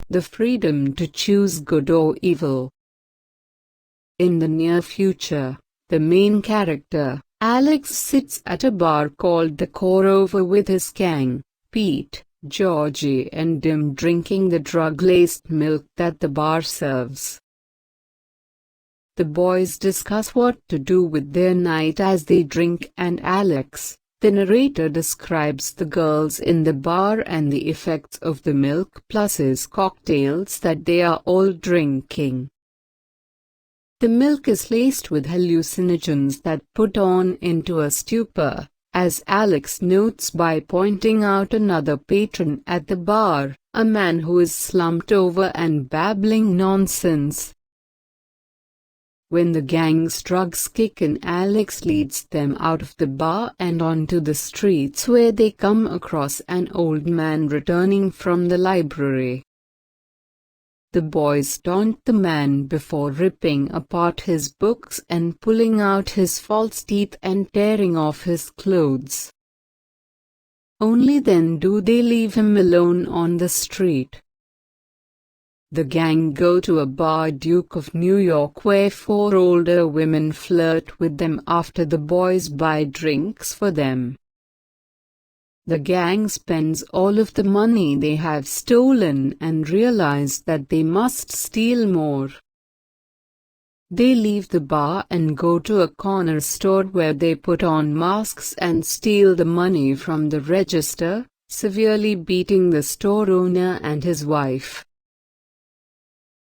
the freedom to choose good or evil. In the near future, the main character, Alex, sits at a bar called the Corover with his gang, Pete, Georgie and Dim, drinking the drug-laced milk that the bar serves. The boys discuss what to do with their night as they drink, and Alex, the narrator, describes the girls in the bar and the effects of the milk plus his cocktails that they are all drinking. The milk is laced with hallucinogens that put on into a stupor, as Alex notes by pointing out another patron at the bar, a man who is slumped over and babbling nonsense. When the gang's drugs kick in, Alex leads them out of the bar and onto the streets, where they come across an old man returning from the library. The boys taunt the man before ripping apart his books and pulling out his false teeth and tearing off his clothes. Only then do they leave him alone on the street. The gang go to a bar, Duke of New York, where 4 older women flirt with them after the boys buy drinks for them. The gang spends all of the money they have stolen and realize that they must steal more. They leave the bar and go to a corner store where they put on masks and steal the money from the register, severely beating the store owner and his wife.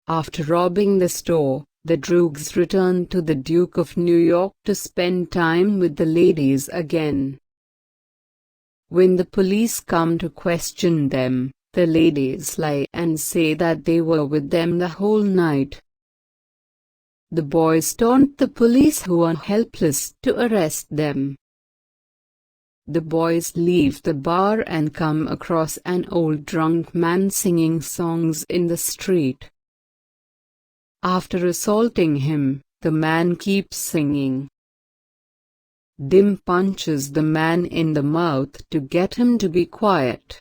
After robbing the store, the droogs return to the Duke of New York to spend time with the ladies again. When the police come to question them, the ladies lie and say that they were with them the whole night. The boys taunt the police, who are helpless, to arrest them. The boys leave the bar and come across an old drunk man singing songs in the street. After assaulting him, the man keeps singing. Dim punches the man in the mouth to get him to be quiet.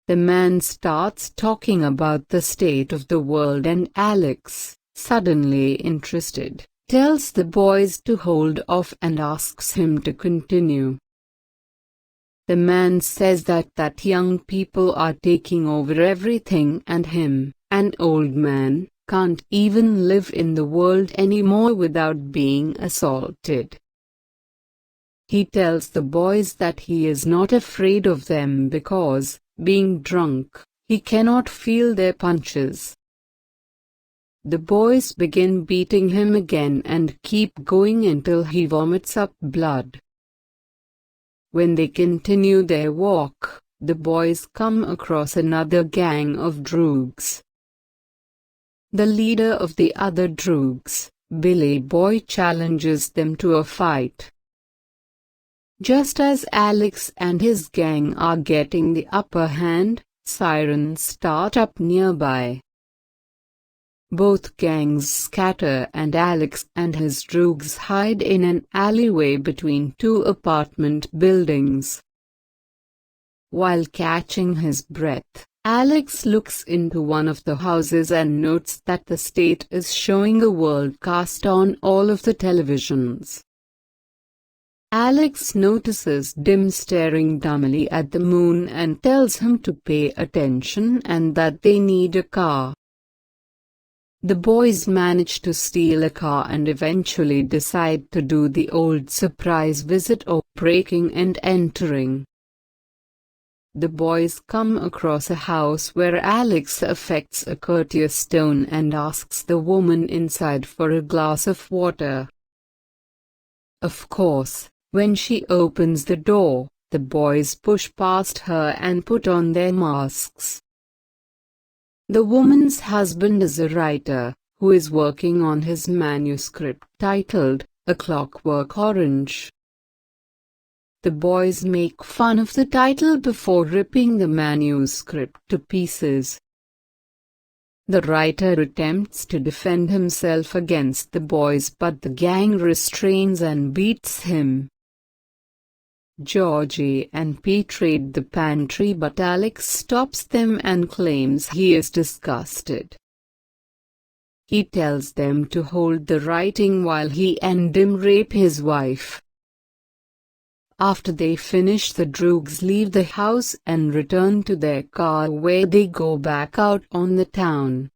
The man starts talking about the state of the world, and Alex, suddenly interested, tells the boys to hold off and asks him to continue. The man says that young people are taking over everything, and him, an old man, can't even live in the world anymore without being assaulted. He tells the boys that he is not afraid of them because, being drunk, he cannot feel their punches. The boys begin beating him again and keep going until he vomits up blood. When they continue their walk, the boys come across another gang of droogs. The leader of the other droogs, Billy Boy, challenges them to a fight. Just as Alex and his gang are getting the upper hand, sirens start up nearby. Both gangs scatter and Alex and his droogs hide in an alleyway between 2 apartment buildings. While catching his breath, Alex looks into one of the houses and notes that the state is showing a world cast on all of the televisions. Alex notices Dim staring dumbly at the moon and tells him to pay attention and that they need a car. The boys manage to steal a car and eventually decide to do the old surprise visit or breaking and entering. The boys come across a house where Alex affects a courteous tone and asks the woman inside for a glass of water. Of course, when she opens the door, the boys push past her and put on their masks. The woman's husband is a writer, who is working on his manuscript titled, A Clockwork Orange. The boys make fun of the title before ripping the manuscript to pieces. The writer attempts to defend himself against the boys, but the gang restrains and beats him. Georgie and Pete raid the pantry, but Alex stops them and claims he is disgusted. He tells them to hold the writing while he and Dim rape his wife. After they finish, the Droogs leave the house and return to their car, where they go back out on the town.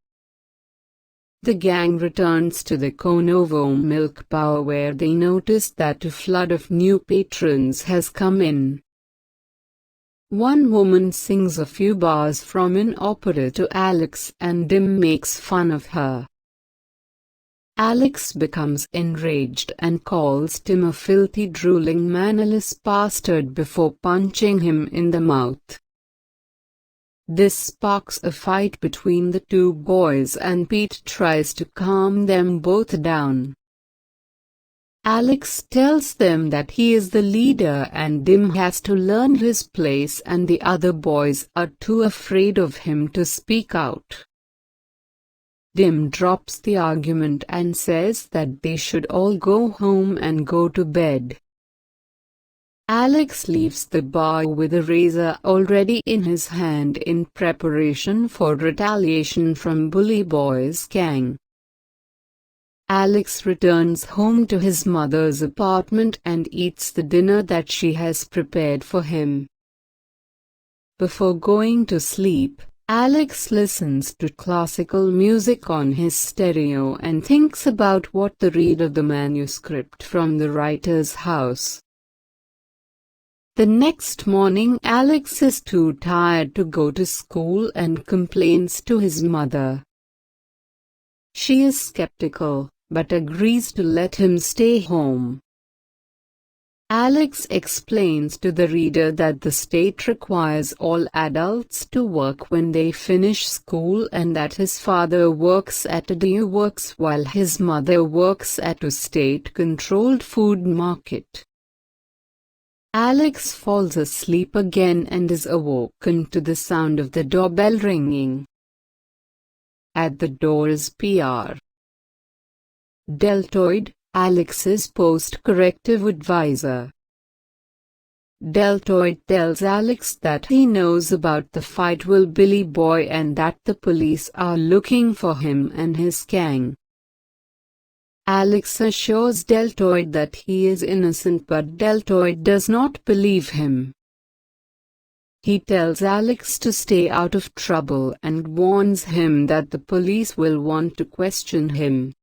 The gang returns to the Konovo Milk Bar, where they notice that a flood of new patrons has come in. One woman sings a few bars from an opera to Alex, and Dim makes fun of her. Alex becomes enraged and calls Tim a filthy, drooling, mannerless bastard before punching him in the mouth. This sparks a fight between the two boys, and Pete tries to calm them both down. Alex tells them that he is the leader and Dim has to learn his place, and the other boys are too afraid of him to speak out. Dim drops the argument and says that they should all go home and go to bed. Alex leaves the bar with a razor already in his hand in preparation for retaliation from Bully Boy's gang. Alex returns home to his mother's apartment and eats the dinner that she has prepared for him. Before going to sleep, Alex listens to classical music on his stereo and thinks about what to read of the manuscript from the writer's house. The next morning, Alex is too tired to go to school and complains to his mother. She is skeptical, but agrees to let him stay home. Alex explains to the reader that the state requires all adults to work when they finish school, and that his father works at a DU works while his mother works at a state-controlled food market. Alex falls asleep again and is awoken to the sound of the doorbell ringing. At the door is PR. Deltoid, Alex's post-corrective advisor. Deltoid tells Alex that he knows about the fight with Billy Boy and that the police are looking for him and his gang. Alex assures Deltoid that he is innocent, but Deltoid does not believe him. He tells Alex to stay out of trouble and warns him that the police will want to question him.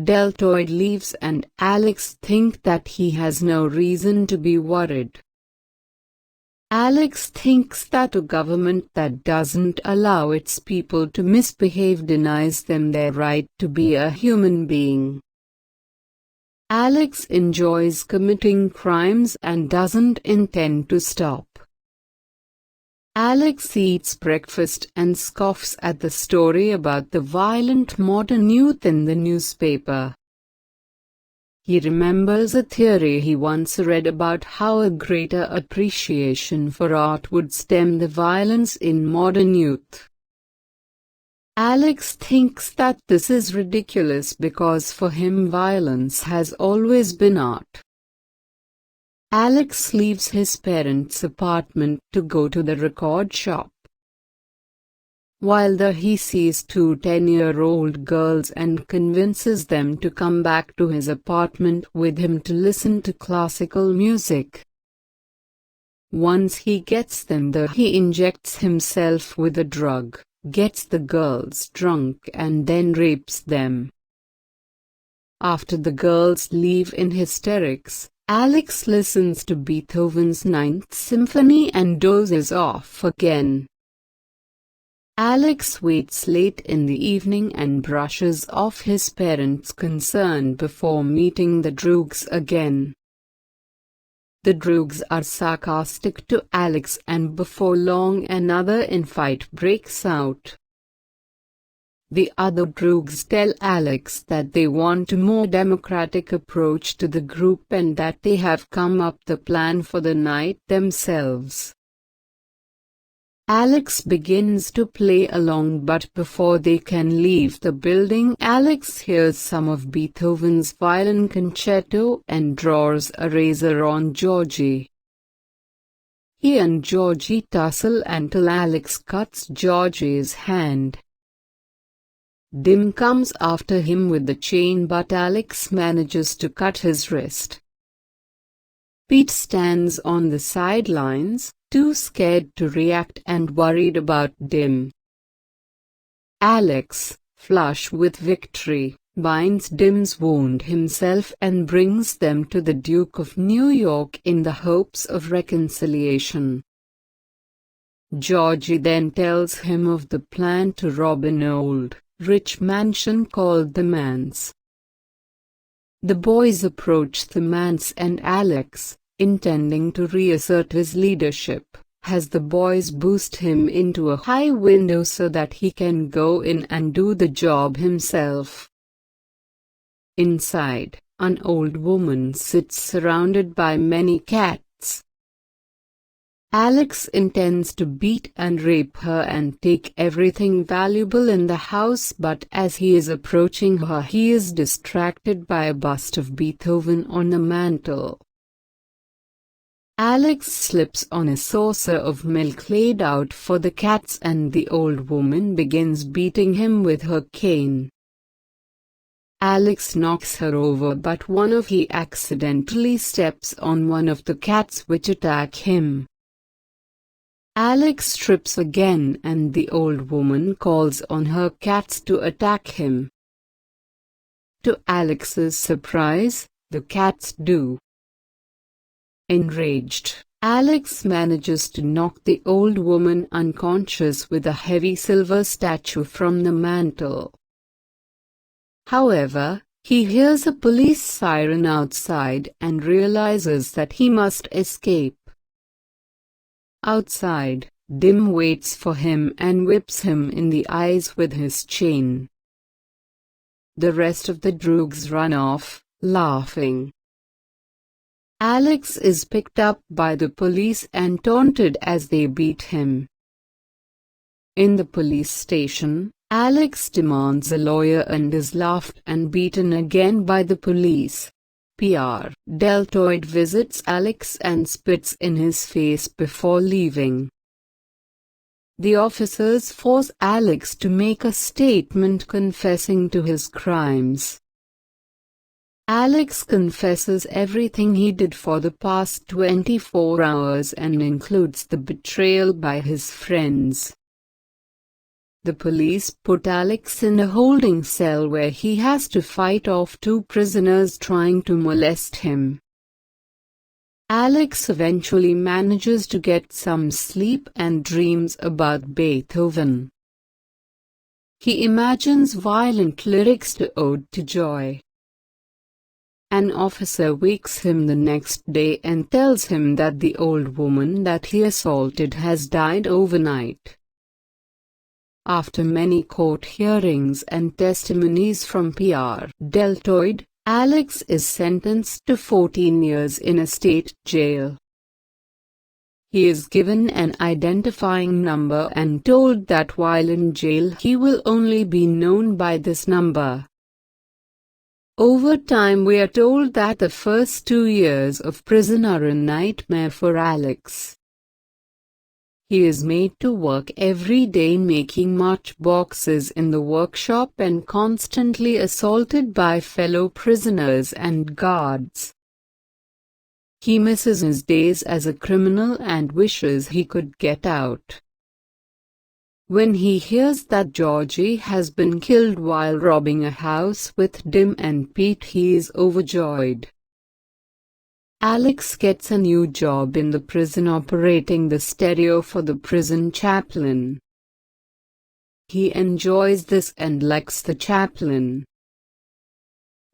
Deltoid leaves and Alex thinks that he has no reason to be worried. Alex thinks that a government that doesn't allow its people to misbehave denies them their right to be a human being. Alex enjoys committing crimes and doesn't intend to stop. Alex eats breakfast and scoffs at the story about the violent modern youth in the newspaper. He remembers a theory he once read about how a greater appreciation for art would stem the violence in modern youth. Alex thinks that this is ridiculous because for him violence has always been art. Alex leaves his parents' apartment to go to the record shop. While there he sees two 10-year-old girls and convinces them to come back to his apartment with him to listen to classical music. Once he gets them there, he injects himself with a drug, gets the girls drunk and then rapes them. After the girls leave in hysterics, Alex listens to Beethoven's Ninth Symphony and dozes off again. Alex waits late in the evening and brushes off his parents' concern before meeting the Droogs again. The Droogs are sarcastic to Alex, and before long another infight breaks out. The other Droogs tell Alex that they want a more democratic approach to the group and that they have come up the plan for the night themselves. Alex begins to play along, but before they can leave the building, Alex hears some of Beethoven's violin concerto and draws a razor on Georgie. He and Georgie tussle until Alex cuts Georgie's hand. Dim comes after him with the chain, but Alex manages to cut his wrist. Pete stands on the sidelines, too scared to react and worried about Dim. Alex, flush with victory, binds Dim's wound himself and brings them to the Duke of New York in the hopes of reconciliation. Georgie then tells him of the plan to rob an old, rich mansion called the Manse. The boys approach the Manse and Alex, intending to reassert his leadership, has the boys boost him into a high window so that he can go in and do the job himself. Inside, an old woman sits surrounded by many cats. Alex intends to beat and rape her and take everything valuable in the house, but as he is approaching her, he is distracted by a bust of Beethoven on the mantel. Alex slips on a saucer of milk laid out for the cats, and the old woman begins beating him with her cane. Alex knocks her over, but he accidentally steps on one of the cats, which attack him. Alex trips again, and the old woman calls on her cats to attack him. To Alex's surprise, the cats do. Enraged, Alex manages to knock the old woman unconscious with a heavy silver statue from the mantel. However, he hears a police siren outside and realizes that he must escape. Outside, Dim waits for him and whips him in the eyes with his chain. The rest of the droogs run off, laughing. Alex is picked up by the police and taunted as they beat him. In the police station, Alex demands a lawyer and is laughed and beaten again by the police. P.R. Deltoid visits Alex and spits in his face before leaving. The officers force Alex to make a statement confessing to his crimes. Alex confesses everything he did for the past 24 hours and includes the betrayal by his friends. The police put Alex in a holding cell where he has to fight off 2 prisoners trying to molest him. Alex eventually manages to get some sleep and dreams about Beethoven. He imagines violent lyrics to Ode to Joy. An officer wakes him the next day and tells him that the old woman that he assaulted has died overnight. After many court hearings and testimonies from P.R. Deltoid, Alex is sentenced to 14 years in a state jail. He is given an identifying number and told that while in jail he will only be known by this number. Over time we are told that the first 2 years of prison are a nightmare for Alex. He is made to work every day making matchboxes in the workshop and constantly assaulted by fellow prisoners and guards. He misses his days as a criminal and wishes he could get out. When he hears that Georgie has been killed while robbing a house with Dim and Pete, he is overjoyed. Alex gets a new job in the prison operating the stereo for the prison chaplain. He enjoys this and likes the chaplain.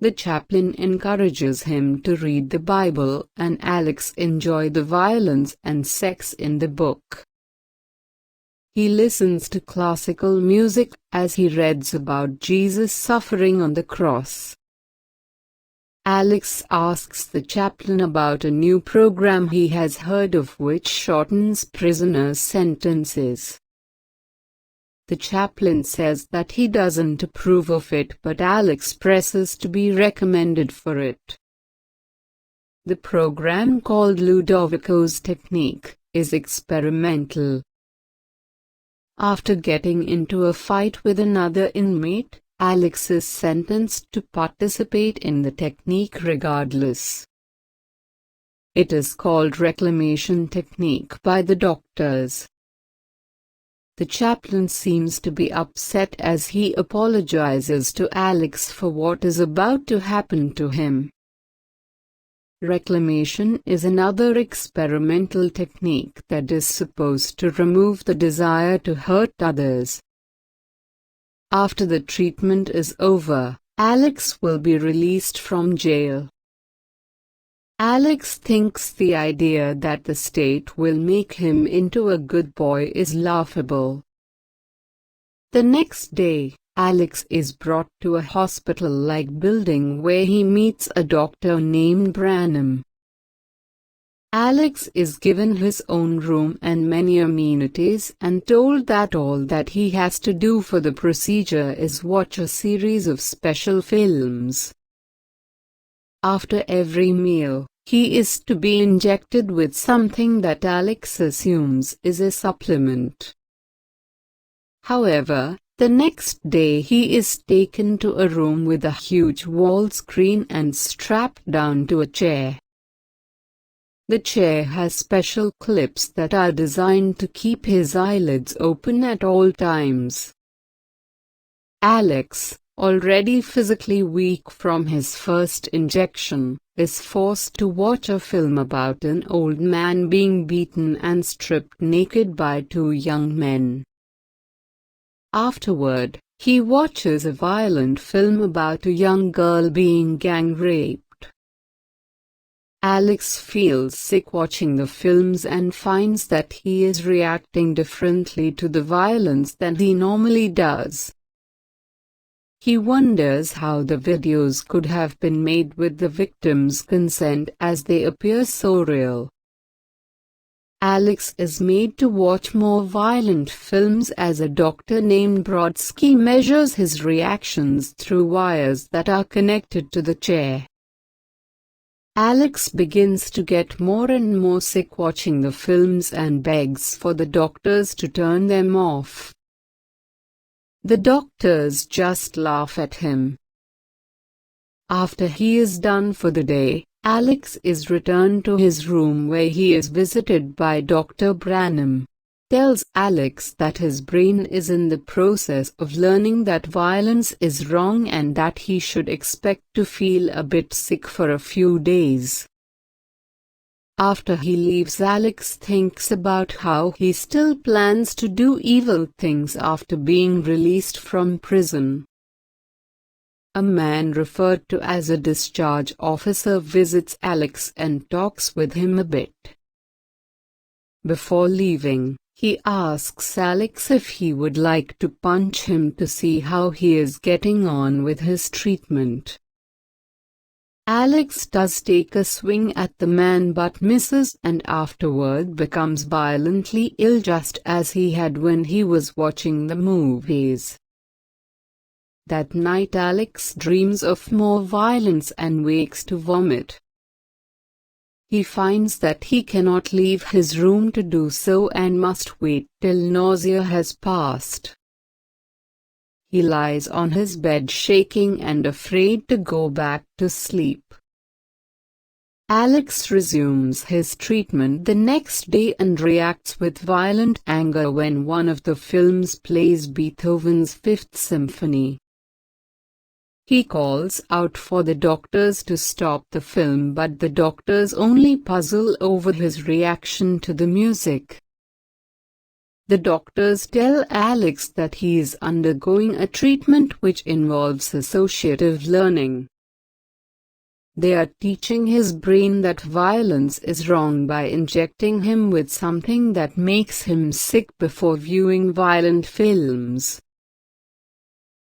The chaplain encourages him to read the Bible, and Alex enjoys the violence and sex in the book. He listens to classical music as he reads about Jesus suffering on the cross. Alex asks the chaplain about a new program he has heard of which shortens prisoners' sentences. The chaplain says that he doesn't approve of it, but Alex presses to be recommended for it. The program, called Ludovico's technique, is experimental. After getting into a fight with another inmate, Alex is sentenced to participate in the technique regardless. It is called reclamation technique by the doctors. The chaplain seems to be upset as he apologizes to Alex for what is about to happen to him. Reclamation is another experimental technique that is supposed to remove the desire to hurt others. After the treatment is over, Alex will be released from jail. Alex thinks the idea that the state will make him into a good boy is laughable. The next day, Alex is brought to a hospital-like building where he meets a doctor named Branham. Alex is given his own room and many amenities and told that all that he has to do for the procedure is watch a series of special films. After every meal, he is to be injected with something that Alex assumes is a supplement. However, the next day he is taken to a room with a huge wall screen and strapped down to a chair. The chair has special clips that are designed to keep his eyelids open at all times. Alex, already physically weak from his first injection, is forced to watch a film about an old man being beaten and stripped naked by two young men. Afterward, he watches a violent film about a young girl being gang raped. Alex feels sick watching the films and finds that he is reacting differently to the violence than he normally does. He wonders how the videos could have been made with the victims' consent, as they appear so real. Alex is made to watch more violent films as a doctor named Brodsky measures his reactions through wires that are connected to the chair. Alex begins to get more and more sick watching the films and begs for the doctors to turn them off. The doctors just laugh at him. After he is done for the day, Alex is returned to his room where he is visited by Dr. Branham. Tells Alex that his brain is in the process of learning that violence is wrong and that he should expect to feel a bit sick for a few days. After he leaves, Alex thinks about how he still plans to do evil things after being released from prison. A man referred to as a discharge officer visits Alex and talks with him a bit. Before leaving, he asks Alex if he would like to punch him to see how he is getting on with his treatment. Alex does take a swing at the man but misses and afterward becomes violently ill, just as he had when he was watching the movies. That night Alex dreams of more violence and wakes to vomit. He finds that he cannot leave his room to do so and must wait till nausea has passed. He lies on his bed shaking and afraid to go back to sleep. Alex resumes his treatment the next day and reacts with violent anger when one of the films plays Beethoven's Fifth Symphony. He calls out for the doctors to stop the film, but the doctors only puzzle over his reaction to the music. The doctors tell Alex that he is undergoing a treatment which involves associative learning. They are teaching his brain that violence is wrong by injecting him with something that makes him sick before viewing violent films.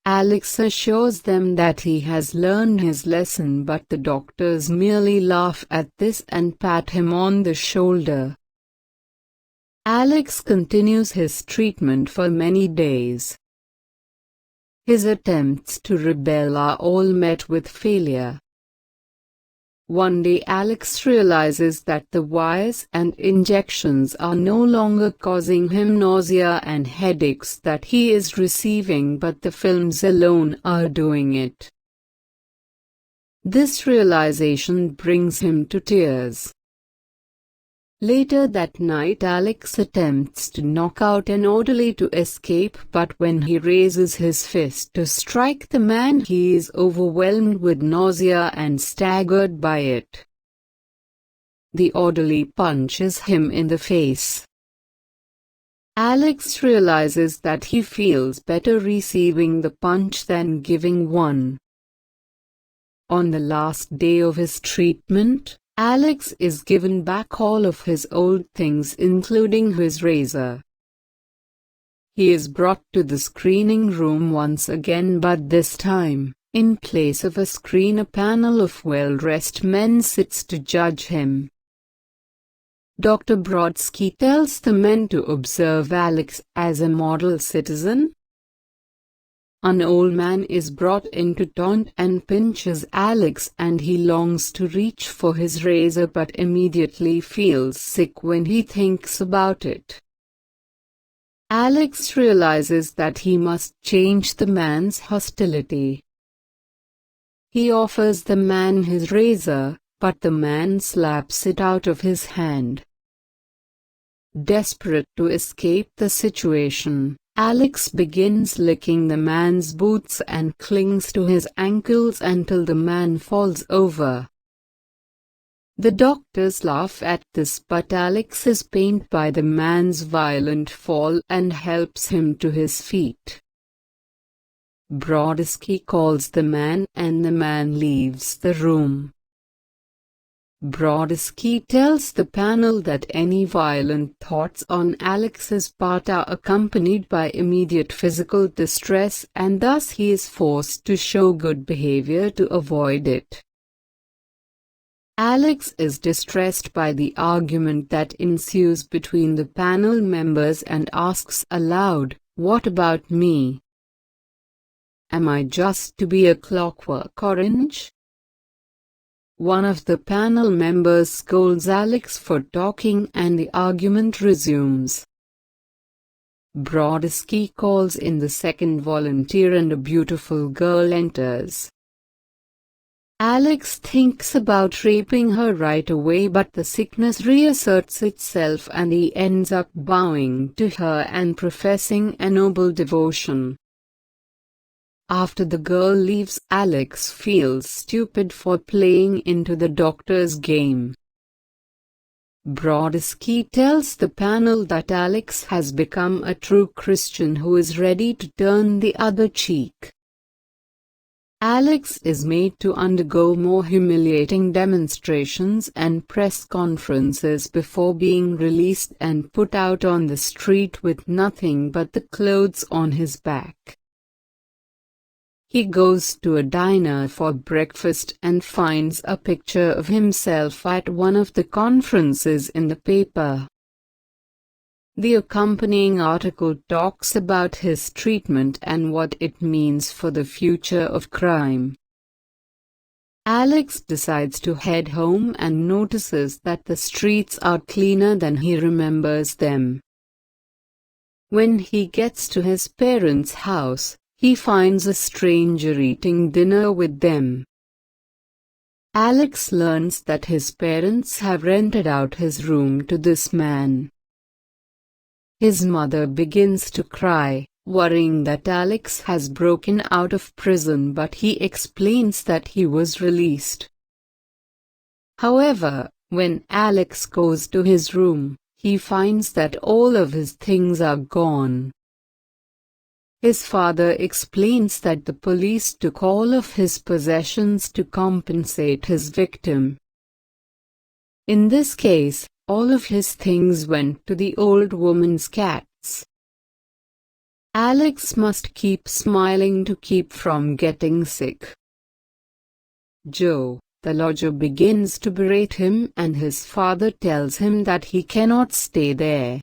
Alex assures them that he has learned his lesson, but the doctors merely laugh at this and pat him on the shoulder. Alex continues his treatment for many days. His attempts to rebel are all met with failure. One day Alex realizes that the wires and injections are no longer causing him nausea and headaches that he is receiving, but the films alone are doing it. This realization brings him to tears. Later that night Alex attempts to knock out an orderly to escape, but when he raises his fist to strike the man, he is overwhelmed with nausea and staggered by it. The orderly punches him in the face. Alex realizes that he feels better receiving the punch than giving one. On the last day of his treatment, Alex is given back all of his old things, including his razor. He is brought to the screening room once again, but this time, in place of a screen, a panel of well-dressed men sits to judge him. Dr. Brodsky tells the men to observe Alex as a model citizen. An old man is brought in to taunt and pinches Alex, and he longs to reach for his razor but immediately feels sick when he thinks about it. Alex realizes that he must change the man's hostility. He offers the man his razor, but the man slaps it out of his hand. Desperate to escape the situation, Alex begins licking the man's boots and clings to his ankles until the man falls over. The doctors laugh at this, but Alex is pained by the man's violent fall and helps him to his feet. Brodsky calls the man and the man leaves the room. Brodsky tells the panel that any violent thoughts on Alex's part are accompanied by immediate physical distress, and thus he is forced to show good behavior to avoid it. Alex is distressed by the argument that ensues between the panel members and asks aloud, "What about me? Am I just to be a clockwork orange?" One of the panel members scolds Alex for talking and the argument resumes. Brodsky calls in the second volunteer and a beautiful girl enters. Alex thinks about raping her right away, but the sickness reasserts itself and he ends up bowing to her and professing a noble devotion. After the girl leaves, Alex feels stupid for playing into the doctor's game. Brodsky tells the panel that Alex has become a true Christian who is ready to turn the other cheek. Alex is made to undergo more humiliating demonstrations and press conferences before being released and put out on the street with nothing but the clothes on his back. He goes to a diner for breakfast and finds a picture of himself at one of the conferences in the paper. The accompanying article talks about his treatment and what it means for the future of crime. Alex decides to head home and notices that the streets are cleaner than he remembers them. When he gets to his parents' house, he finds a stranger eating dinner with them. Alex learns that his parents have rented out his room to this man. His mother begins to cry, worrying that Alex has broken out of prison, but he explains that he was released. However, when Alex goes to his room, he finds that all of his things are gone. His father explains that the police took all of his possessions to compensate his victim. In this case, all of his things went to the old woman's cats. Alex must keep smiling to keep from getting sick. Joe, the lodger, begins to berate him and his father tells him that he cannot stay there.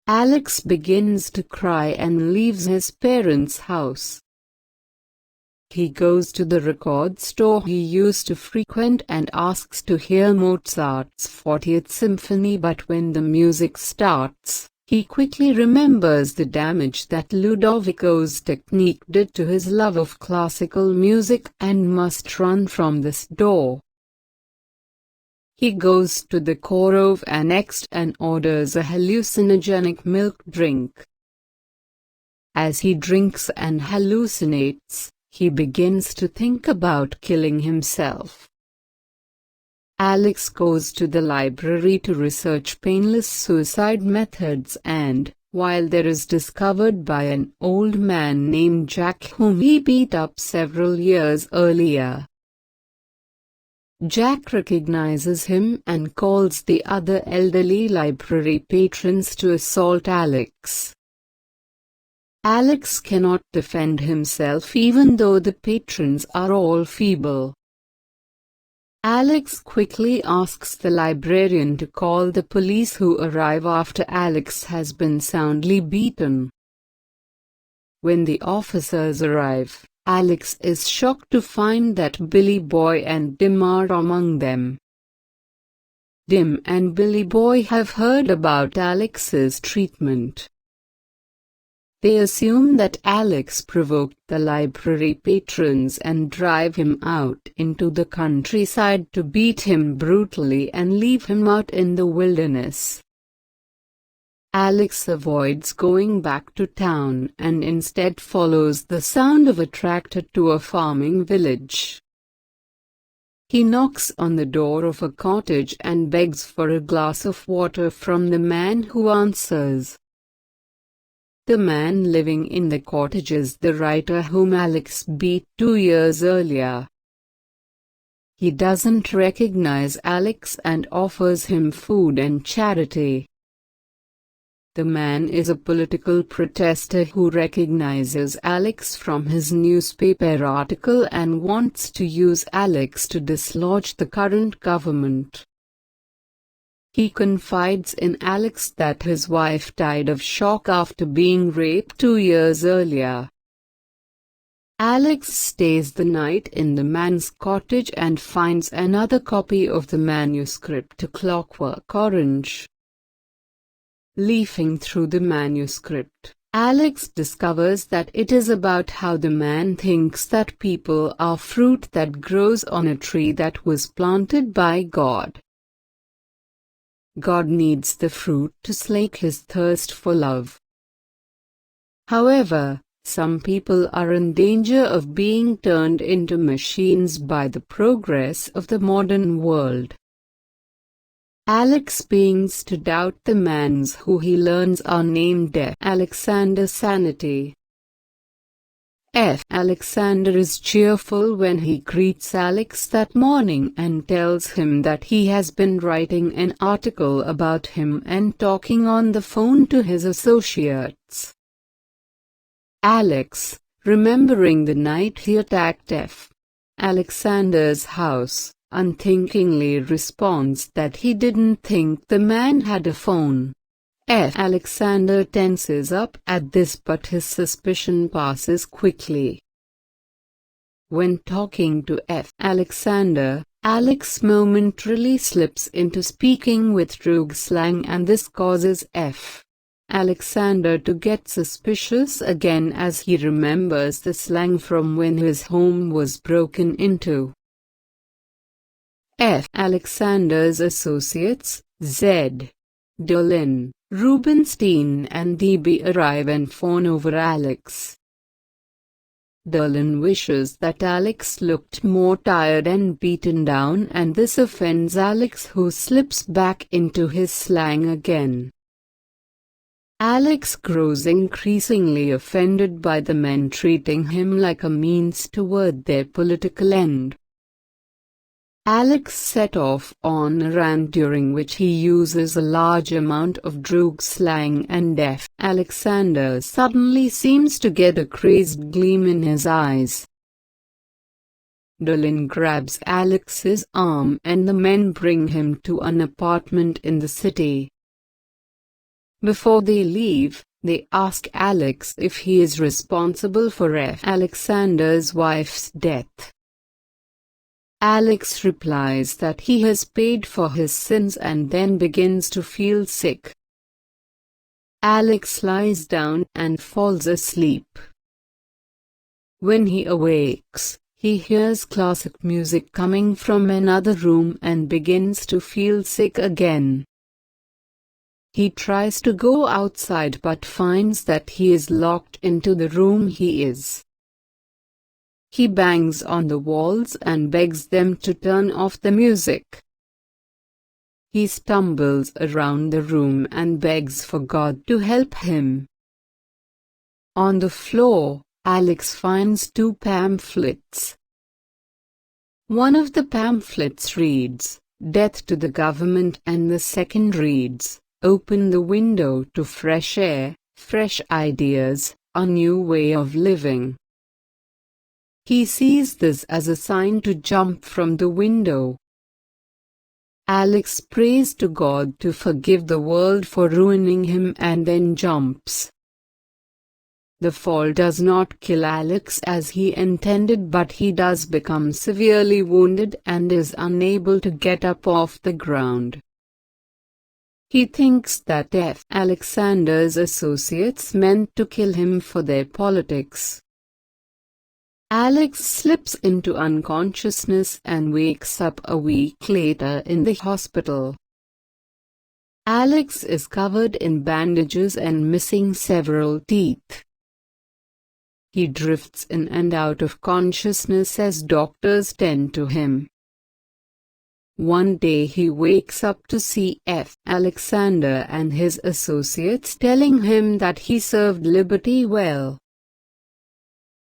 Alex begins to cry and leaves his parents' house. He goes to the record store he used to frequent and asks to hear Mozart's 40th Symphony, but when the music starts, he quickly remembers the damage that Ludovico's technique did to his love of classical music and must run from this door. He goes to the Korov Annex and orders a hallucinogenic milk drink. As he drinks and hallucinates, he begins to think about killing himself. Alex goes to the library to research painless suicide methods and, while there is discovered by an old man named Jack whom he beat up several years earlier. Jack recognizes him and calls the other elderly library patrons to assault Alex. Alex cannot defend himself even though the patrons are all feeble. Alex quickly asks the librarian to call the police, who arrive after Alex has been soundly beaten. When the officers arrive, Alex is shocked to find that Billy Boy and Dim are among them. Dim and Billy Boy have heard about Alex's treatment. They assume that Alex provoked the library patrons and drive him out into the countryside to beat him brutally and leave him out in the wilderness. Alex avoids going back to town and instead follows the sound of a tractor to a farming village. He knocks on the door of a cottage and begs for a glass of water from the man, who answers. The man living in the cottage is the writer whom Alex beat 2 years earlier. He doesn't recognize Alex and offers him food and charity. The man is a political protester who recognizes Alex from his newspaper article and wants to use Alex to dislodge the current government. He confides in Alex that his wife died of shock after being raped 2 years earlier. Alex stays the night in the man's cottage and finds another copy of the manuscript to Clockwork Orange. Leafing through the manuscript, Alex discovers that it is about how the man thinks that people are fruit that grows on a tree that was planted by God. God needs the fruit to slake his thirst for love. However, some people are in danger of being turned into machines by the progress of the modern world. Alex begins to doubt the mans who he learns are named Alexander Sanity. Alexander is cheerful when he greets Alex that morning and tells him that he has been writing an article about him and talking on the phone to his associates. Alex, remembering the night he attacked Alexander's house, unthinkingly responds that he didn't think the man had a phone. Alexander tenses up at this, but his suspicion passes quickly. When talking to Alexander, Alex momentarily slips into speaking with Droog slang, and this causes Alexander to get suspicious again as he remembers the slang from when his home was broken into. Alexander's associates, Zed, Dolan, Rubenstein and DB arrive and fawn over Alex. Dolan wishes that Alex looked more tired and beaten down, and this offends Alex, who slips back into his slang again. Alex grows increasingly offended by the men treating him like a means toward their political end. Alex set off on a rant during which he uses a large amount of Droog slang and F. Alexander suddenly seems to get a crazed gleam in his eyes. Dolan grabs Alex's arm and the men bring him to an apartment in the city. Before they leave, they ask Alex if he is responsible for F. Alexander's wife's death. Alex replies that he has paid for his sins and then begins to feel sick. Alex lies down and falls asleep. When he awakes, he hears classic music coming from another room and begins to feel sick again. He tries to go outside but finds that he is locked into the room he is. He bangs on the walls and begs them to turn off the music. He stumbles around the room and begs for God to help him. On the floor, Alex finds two pamphlets. One of the pamphlets reads, "Death to the government," and the second reads, "Open the window to fresh air, fresh ideas, a new way of living." He sees this as a sign to jump from the window. Alex prays to God to forgive the world for ruining him and then jumps. The fall does not kill Alex as he intended, but he does become severely wounded and is unable to get up off the ground. He thinks that F. Alexander's associates meant to kill him for their politics. Alex slips into unconsciousness and wakes up a week later in the hospital. Alex is covered in bandages and missing several teeth. He drifts in and out of consciousness as doctors tend to him. One day he wakes up to see F. Alexander and his associates telling him that he served liberty well.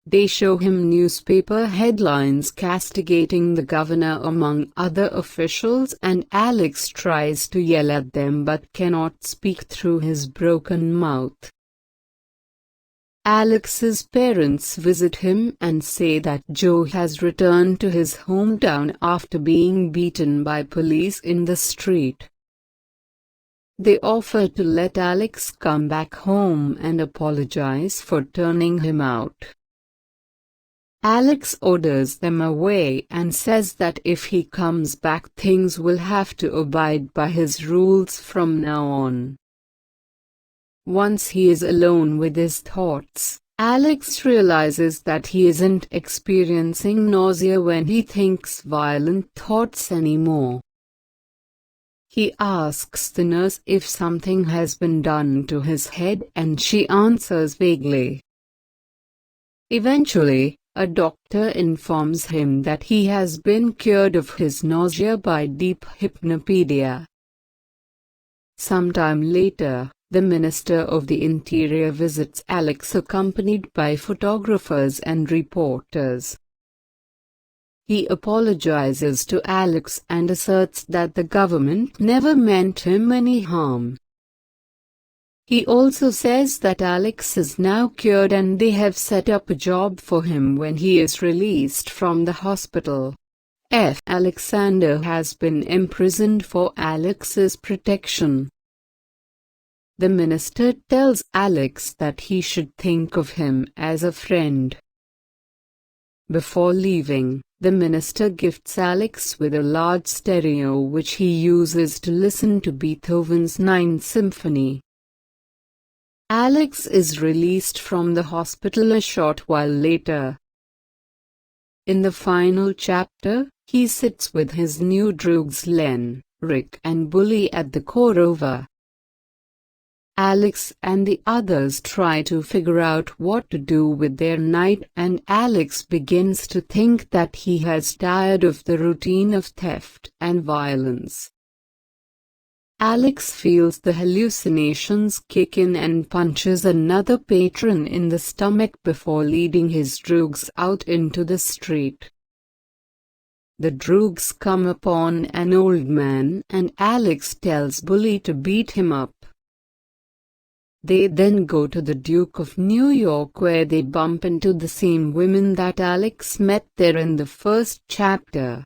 They show him newspaper headlines castigating the governor among other officials, and Alex tries to yell at them but cannot speak through his broken mouth. Alex's parents visit him and say that Joe has returned to his hometown after being beaten by police in the street. They offer to let Alex come back home and apologize for turning him out. Alex orders them away and says that if he comes back, things will have to abide by his rules from now on. Once he is alone with his thoughts, Alex realizes that he isn't experiencing nausea when he thinks violent thoughts anymore. He asks the nurse if something has been done to his head, and she answers vaguely. Eventually, a doctor informs him that he has been cured of his nausea by deep hypnopedia. Sometime later, the Minister of the Interior visits Alex accompanied by photographers and reporters. He apologizes to Alex and asserts that the government never meant him any harm. He also says that Alex is now cured and they have set up a job for him when he is released from the hospital. F. Alexander has been imprisoned for Alex's protection. The minister tells Alex that he should think of him as a friend. Before leaving, the minister gifts Alex with a large stereo which he uses to listen to Beethoven's Ninth Symphony. Alex is released from the hospital a short while later. In the final chapter, he sits with his new droogs Len, Rick and Bully at the Korova. Alex and the others try to figure out what to do with their night, and Alex begins to think that he has tired of the routine of theft and violence. Alex feels the hallucinations kick in and punches another patron in the stomach before leading his droogs out into the street. the droogs come upon an old man and Alex tells Bully to beat him up. They then go to the Duke of New York where they bump into the same women that Alex met there in the first chapter.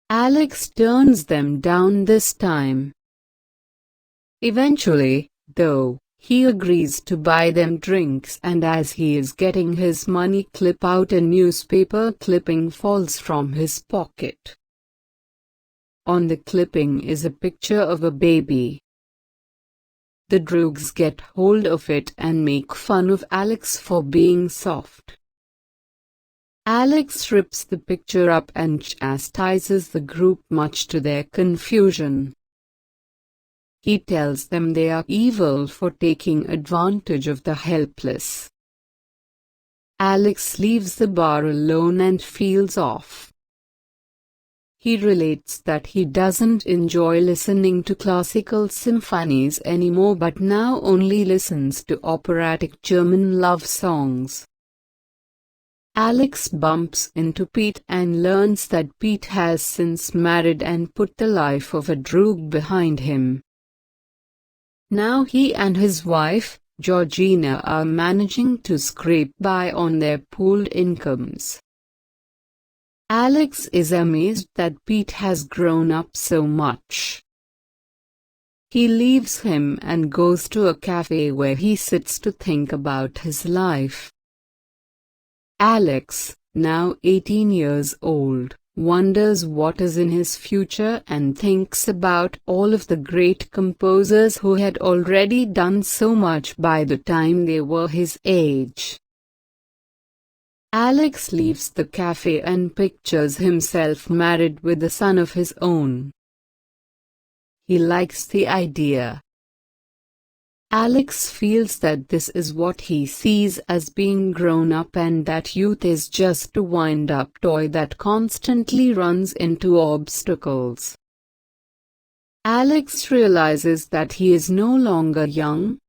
Alex turns them down this time. Eventually, though, he agrees to buy them drinks, and as he is getting his money clip out, a newspaper clipping falls from his pocket. On the clipping is a picture of a baby. The droogs get hold of it and make fun of Alex for being soft. Alex rips the picture up and chastises the group much to their confusion. He tells them they are evil for taking advantage of the helpless. Alex leaves the bar alone and feels off. He relates that he doesn't enjoy listening to classical symphonies anymore but now only listens to operatic German love songs. Alex bumps into Pete and learns that Pete has since married and put the life of a droog behind him. Now he and his wife, Georgina, are managing to scrape by on their pooled incomes. Alex is amazed that Pete has grown up so much. He leaves him and goes to a cafe where he sits to think about his life. Alex, now 18 years old, wonders what is in his future and thinks about all of the great composers who had already done so much by the time they were his age. Alex leaves the cafe and pictures himself married with a son of his own. He likes the idea. Alex feels that this is what he sees as being grown up and that youth is just a wind-up toy that constantly runs into obstacles. Alex realizes that he is no longer young,